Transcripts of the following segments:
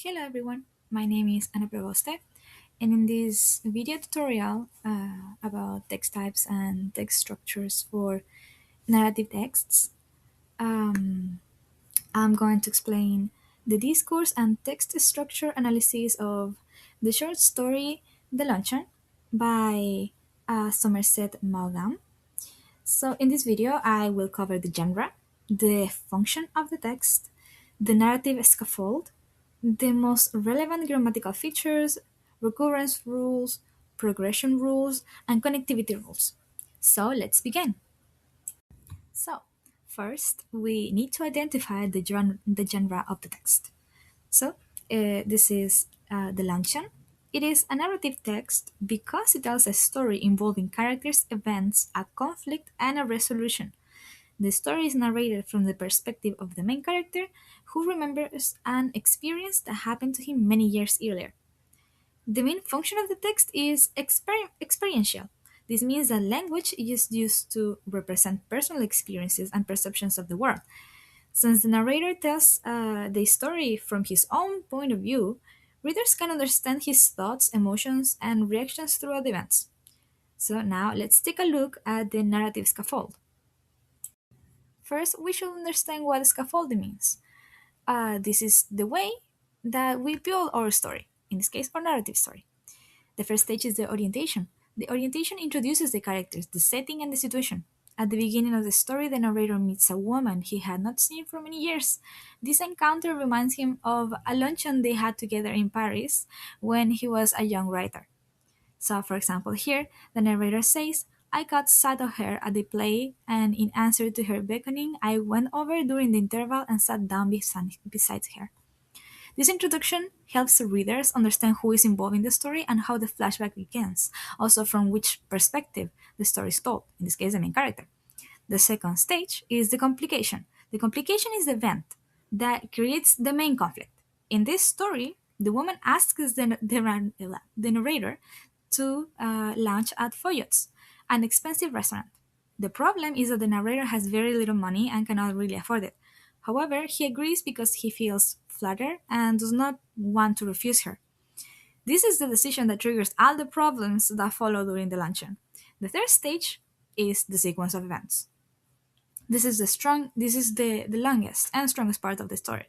Hello everyone, my name is Ana Proboste, and in this video tutorial about text types and text structures for narrative texts, um, I'm going to explain the discourse and text structure analysis of the short story The Luncheon by Somerset Maugham. So in this video, I will cover the genre, the function of the text, the narrative scaffold, the most relevant grammatical features, recurrence rules, progression rules, and connectivity rules. So let's begin. So, first, we need to identify the genre of the text. So, this is The Luncheon. It is a narrative text because it tells a story involving characters, events, a conflict, and a resolution. The story is narrated from the perspective of the main character, who remembers an experience that happened to him many years earlier. The main function of the text is experiential. This means that language is used to represent personal experiences and perceptions of the world. Since the narrator tells the story from his own point of view, readers can understand his thoughts, emotions, and reactions throughout the events. So now let's take a look at the narrative scaffold. First, we should understand what scaffolding means. This is the way that we build our story, in this case, our narrative story. The first stage is the orientation. The orientation introduces the characters, the setting, and the situation. At the beginning of the story, the narrator meets a woman he had not seen for many years. This encounter reminds him of a luncheon they had together in Paris when he was a young writer. So, for example, here the narrator says, I got sight of her at the play, and in answer to her beckoning, I went over during the interval and sat down beside her. This introduction helps the readers understand who is involved in the story and how the flashback begins, also from which perspective the story is told, in this case, the main character. The second stage is the complication. The complication is the event that creates the main conflict. In this story, the woman asks the narrator to lunch at Foyot's, an expensive restaurant. The problem is that the narrator has very little money and cannot really afford it. However, he agrees because he feels flattered and does not want to refuse her. This is the decision that triggers all the problems that follow during the luncheon. The third stage is the sequence of events. This is the longest and strongest part of the story.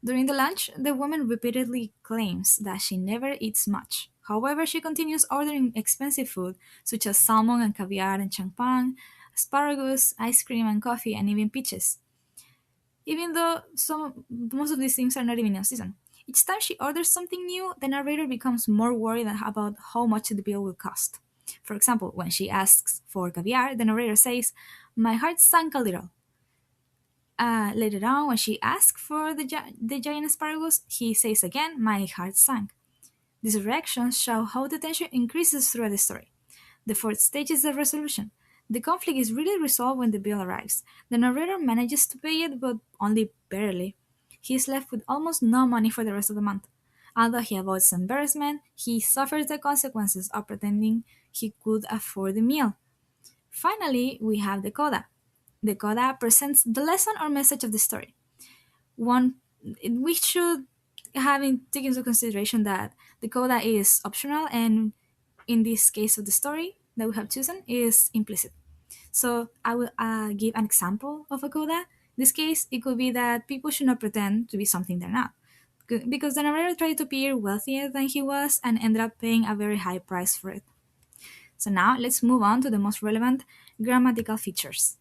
During the lunch, the woman repeatedly claims that she never eats much. However, she continues ordering expensive food such as salmon and caviar and champagne, asparagus, ice cream and coffee, and even peaches. Even though most of these things are not even in season. Each time she orders something new, the narrator becomes more worried about how much the bill will cost. For example, when she asks for caviar, the narrator says, My heart sank a little. Later on, when she asks for the giant asparagus, he says again, My heart sank. These reactions show how the tension increases throughout the story. The fourth stage is the resolution. The conflict is really resolved when the bill arrives. The narrator manages to pay it, but only barely. He is left with almost no money for the rest of the month. Although he avoids embarrassment, he suffers the consequences of pretending he could afford the meal. Finally, we have the coda. The coda presents the lesson or message of the story. One, we should take into consideration that the coda is optional, and in this case of the story that we have chosen is implicit. So I will give an example of a coda. In this case, it could be that people should not pretend to be something they're not, because the narrator tried to appear wealthier than he was and ended up paying a very high price for it. So now let's move on to the most relevant grammatical features.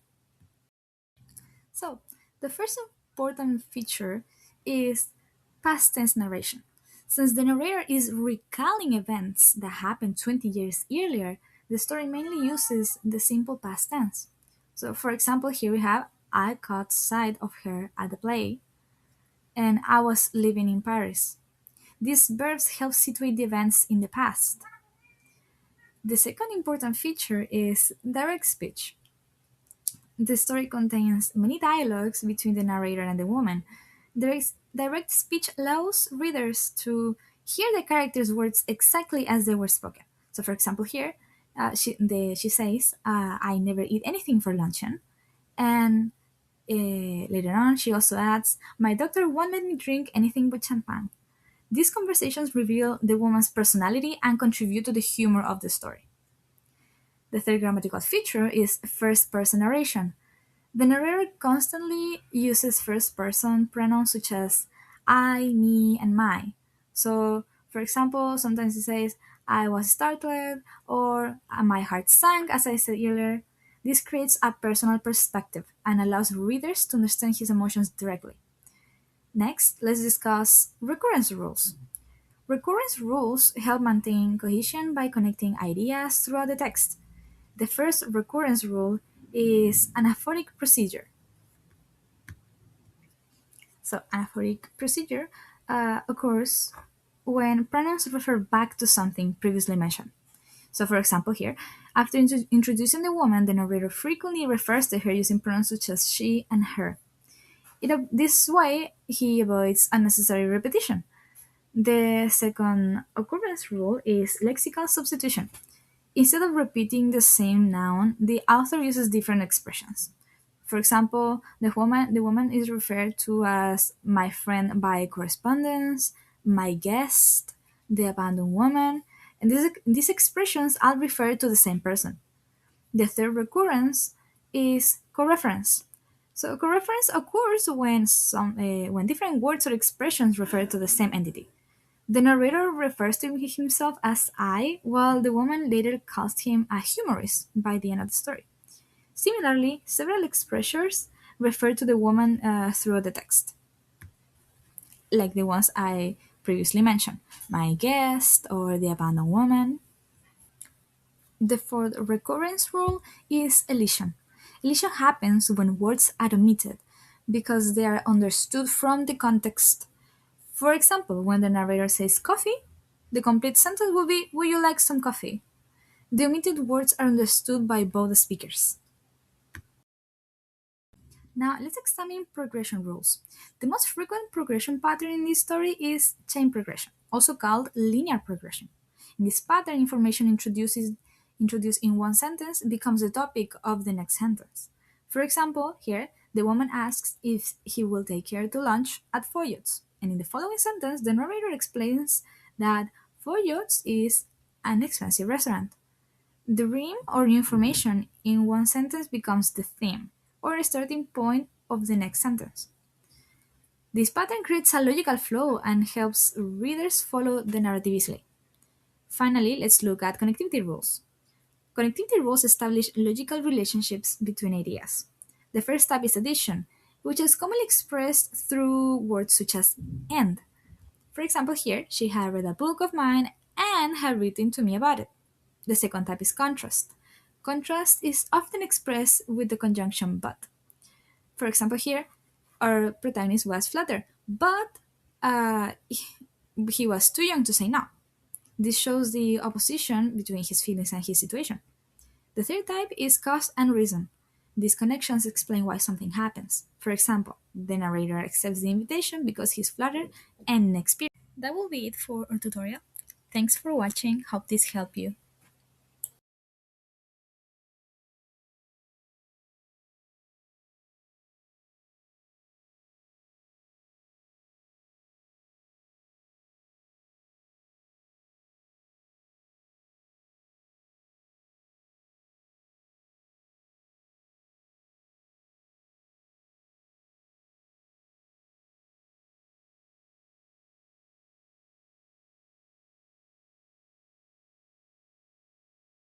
So, the first important feature is past tense narration. Since the narrator is recalling events that happened 20 years earlier, the story mainly uses the simple past tense. So, for example, here we have I caught sight of her at the play, and I was living in Paris. These verbs help situate the events in the past. The second important feature is direct speech. The story contains many dialogues between the narrator and the woman. Direct speech allows readers to hear the characters' words exactly as they were spoken. So, for example, here she says, I never eat anything for luncheon. And later on, she also adds, My doctor won't let me drink anything but champagne. These conversations reveal the woman's personality and contribute to the humor of the story. The third grammatical feature is first person narration. The narrator constantly uses first person pronouns such as I, me, and my. So, for example, sometimes he says, I was startled, or my heart sank, as I said earlier. This creates a personal perspective and allows readers to understand his emotions directly. Next, let's discuss recurrence rules. Recurrence rules help maintain cohesion by connecting ideas throughout the text. The first recurrence rule is anaphoric procedure. So, anaphoric procedure occurs when pronouns refer back to something previously mentioned. So, for example, here, after introducing the woman, the narrator frequently refers to her using pronouns such as she and her. This way, he avoids unnecessary repetition. The second occurrence rule is lexical substitution. Instead of repeating the same noun, the author uses different expressions. For example, the woman is referred to as my friend by correspondence, my guest, the abandoned woman, and these expressions all refer to the same person. The third recurrence is co-reference. So co-reference occurs when different words or expressions refer to the same entity. The narrator refers to himself as I, while the woman later calls him a humorist by the end of the story. Similarly, several expressions refer to the woman throughout the text, like the ones I previously mentioned, my guest or the abandoned woman. The fourth recurrence rule is elision. Elision happens when words are omitted because they are understood from the context. For example, when the narrator says coffee, the complete sentence will be, would you like some coffee? The omitted words are understood by both speakers. Now, let's examine progression rules. The most frequent progression pattern in this story is chain progression, also called linear progression. In this pattern, information introduced in one sentence becomes the topic of the next sentence. For example, here, the woman asks if he will take her to lunch at Foyot's, and in the following sentence, the narrator explains that Foyot's is an expensive restaurant. The rhyme or new information in one sentence becomes the theme, or a starting point of the next sentence. This pattern creates a logical flow and helps readers follow the narrative easily. Finally, let's look at connectivity rules. Connectivity rules establish logical relationships between ideas. The first type is addition, which is commonly expressed through words such as and. For example, here, she had read a book of mine and had written to me about it. The second type is contrast. Contrast is often expressed with the conjunction but. For example, here, our protagonist was flattered, but he was too young to say no. This shows the opposition between his feelings and his situation. The third type is cause and reason. These connections explain why something happens. For example, the narrator accepts the invitation because he's flattered and inexperienced. That will be it for our tutorial. Thanks for watching. Hope this helped you.